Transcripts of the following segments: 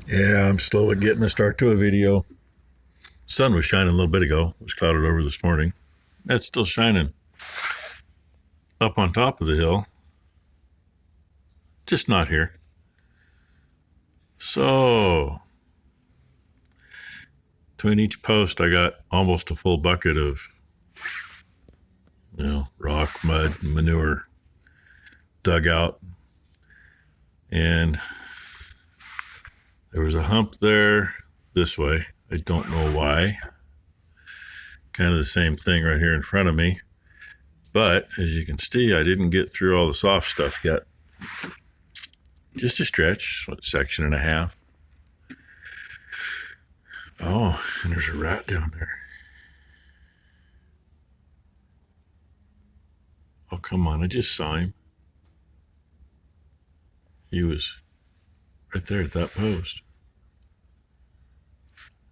Yeah, I'm slowly getting a start to a video. Sun was shining a little bit ago. It was clouded over this morning. It's still shining up on top of the hill, just not here. So, between each post, I got almost a full bucket of, rock, mud, manure dug out. And there was a hump there this way. I don't know why. Kind of the same thing right here in front of me. But as you can see, I didn't get through all the soft stuff yet. Just a stretch, section and a half. Oh, and there's a rat down there. Oh, come on, I just saw him. He was right there at that post.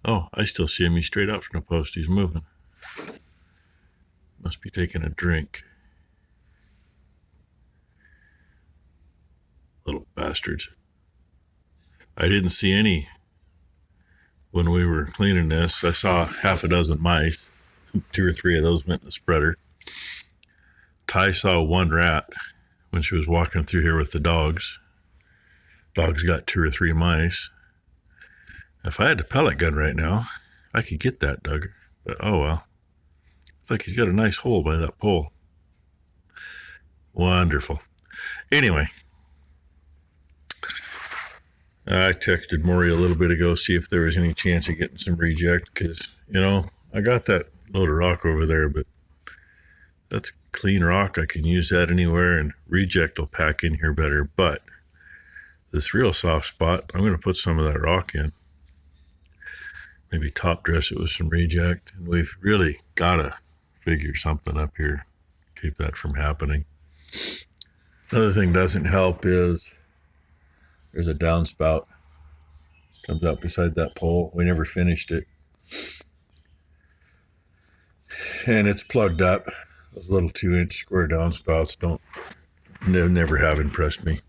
Oh, I still see him. He's straight out from the post. He's moving. Must be taking a drink. Little bastards. I didn't see any when we were cleaning this. I saw half a dozen mice. 2 or 3 of those went in the spreader. Ty saw one rat when she was walking through here with the dogs. Dogs got 2 or 3 mice. If I had the pellet gun right now, I could get that, Doug. But oh well. It's like he's got a nice hole by that pole. Wonderful. Anyway, I texted Maury a little bit ago, see if there was any chance of getting some reject, because, I got that load of rock over there, but that's clean rock. I can use that anywhere, and reject will pack in here better. But this real soft spot, I'm going to put some of that rock in. Maybe top dress it with some reject. And we've really got to figure something up here, keep that from happening. Another thing doesn't help is there's a downspout. Comes out beside that pole. We never finished it. And it's plugged up. Those little 2-inch square downspouts never have impressed me.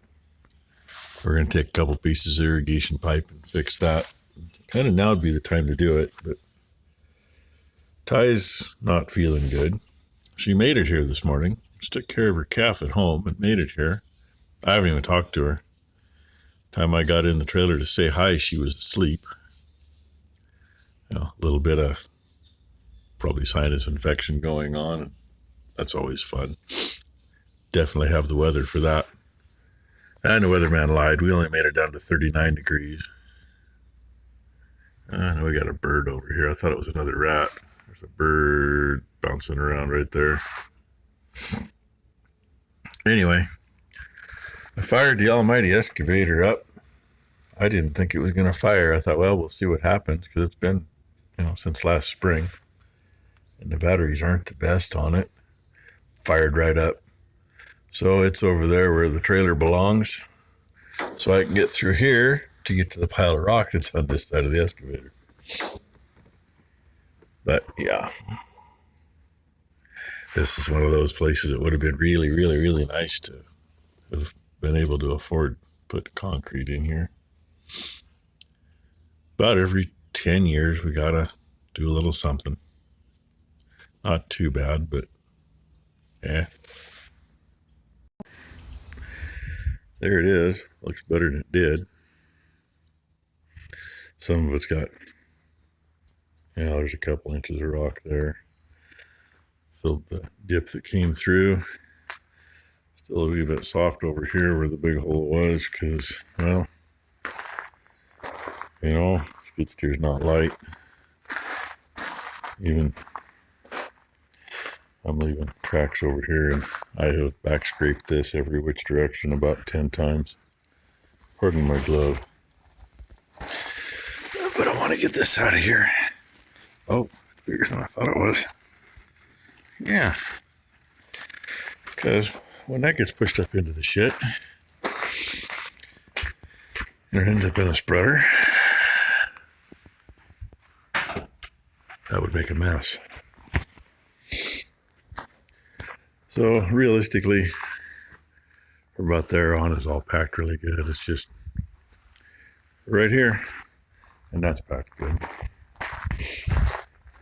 We're going to take a couple pieces of irrigation pipe and fix that. Kind of now would be the time to do it, but Ty's not feeling good. She made it here this morning. She took care of her calf at home and made it here. I haven't even talked to her. Time I got in the trailer to say hi, she was asleep. A little bit of probably sinus infection going on. That's always fun. Definitely have the weather for that. And the weatherman lied. We only made it down to 39 degrees. Now we got a bird over here. I thought it was another rat. There's a bird bouncing around right there. Anyway, I fired the almighty excavator up. I didn't think it was going to fire. I thought, well, we'll see what happens, because it's been, since last spring. And the batteries aren't the best on it. Fired right up. So it's over there where the trailer belongs. So I can get through here to get to the pile of rock that's on this side of the excavator. But yeah, this is one of those places that would have been really, really, really nice to have been able to afford to put concrete in here. About every 10 years, we gotta do a little something. Not too bad, but there it is. Looks better than it did. Some of it's got, there's a couple inches of rock there. Filled the dip that came through. Still a wee bit soft over here where the big hole was, because, skid steer's not light. Even I'm leaving tracks over here, and I have back scraped this every which direction about 10 times. Pardon my glove. But I want to get this out of here. Oh, bigger than I thought it was. Yeah. Because when that gets pushed up into the shit, and it ends up in a spreader, that would make a mess. So realistically, from about there on is all packed really good. It's just right here, and that's packed good.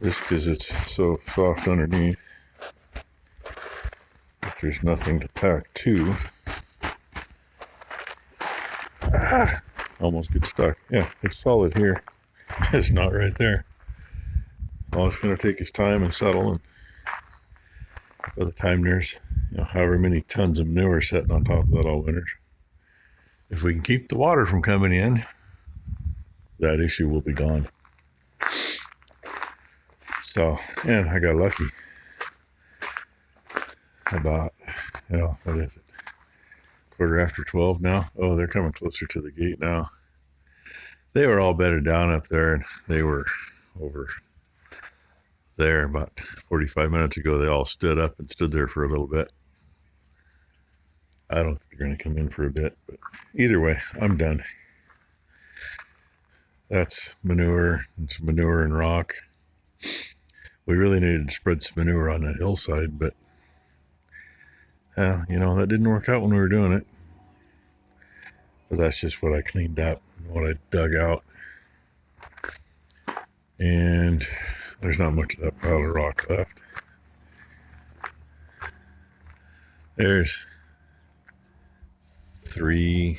Just because it's so soft underneath, if there's nothing to pack to, almost get stuck. Yeah, it's solid here. It's not right there. All it's going to take is time and settle, and by the time there's, however many tons of manure sitting on top of that all winter, if we can keep the water from coming in, that issue will be gone. So, and I got lucky. About, what is it? 12:15 now. Oh, they're coming closer to the gate now. They were all bedded down up there, and they were over there about 45 minutes ago. They all stood up and stood there for a little bit. I don't think they're going to come in for a bit, but either way, I'm done. That's manure and some manure and rock. We really needed to spread some manure on that hillside, but that didn't work out when we were doing it. But that's just what I cleaned up, what I dug out. And there's not much of that pile of rock left. There's 3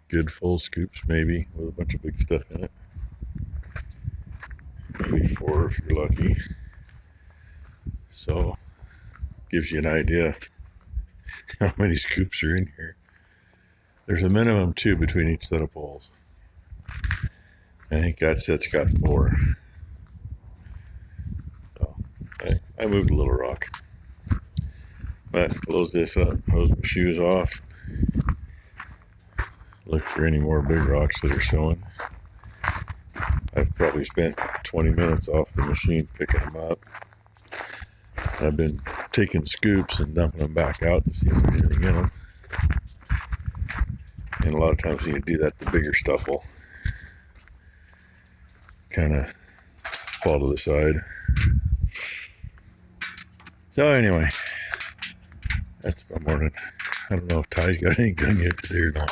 good full scoops, maybe, with a bunch of big stuff in it. Maybe 4 if you're lucky. So, gives you an idea how many scoops are in here. There's a minimum 2 between each set of poles. I think that set's got 4. So, I moved a little rock. But close this up, hose my shoes off. Look for any more big rocks that are showing. I've probably spent 20 minutes off the machine picking them up. I've been taking scoops and dumping them back out to see if there's anything in them. And a lot of times when you do that, the bigger stuff will kind of fall to the side. So anyway, that's my morning. I don't know if Ty's got any gun yet today or not.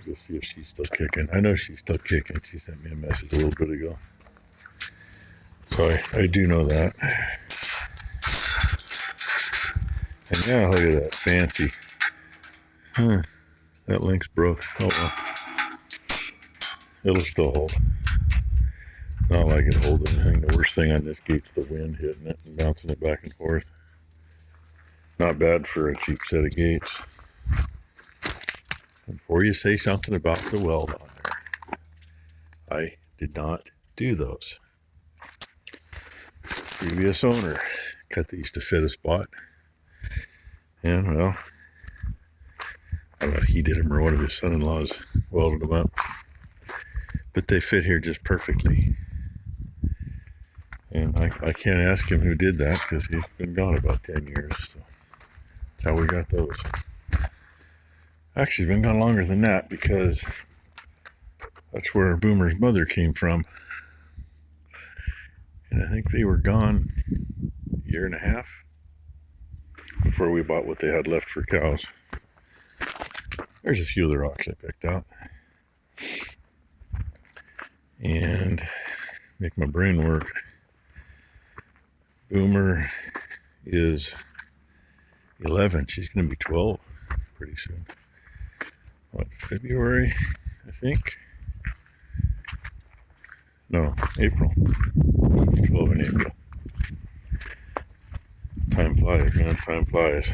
Let's see if she's still kicking. I know she's still kicking. She sent me a message a little bit ago. So I do know that. And yeah, look at that. Fancy. That link's broke. Oh well. It'll still hold. Not like it holds anything. The worst thing on this gate's the wind hitting it and bouncing it back and forth. Not bad for a cheap set of gates. And before you say something about the weld on there, I did not do those. Previous owner cut these to fit a spot. And well, I don't know if he did them or one of his son-in-laws welded them up. But they fit here just perfectly. And I can't ask him who did that because he's been gone about 10 years. So that's how we got those. Actually, been gone longer than that because that's where Boomer's mother came from. And I think they were gone a year and a half before we bought what they had left for cows. There's a few of the rocks I picked out. And make my brain work. Boomer is 11. She's going to be 12 pretty soon. What, February, I think? No, April. 12 in April. Time flies, man. Time flies.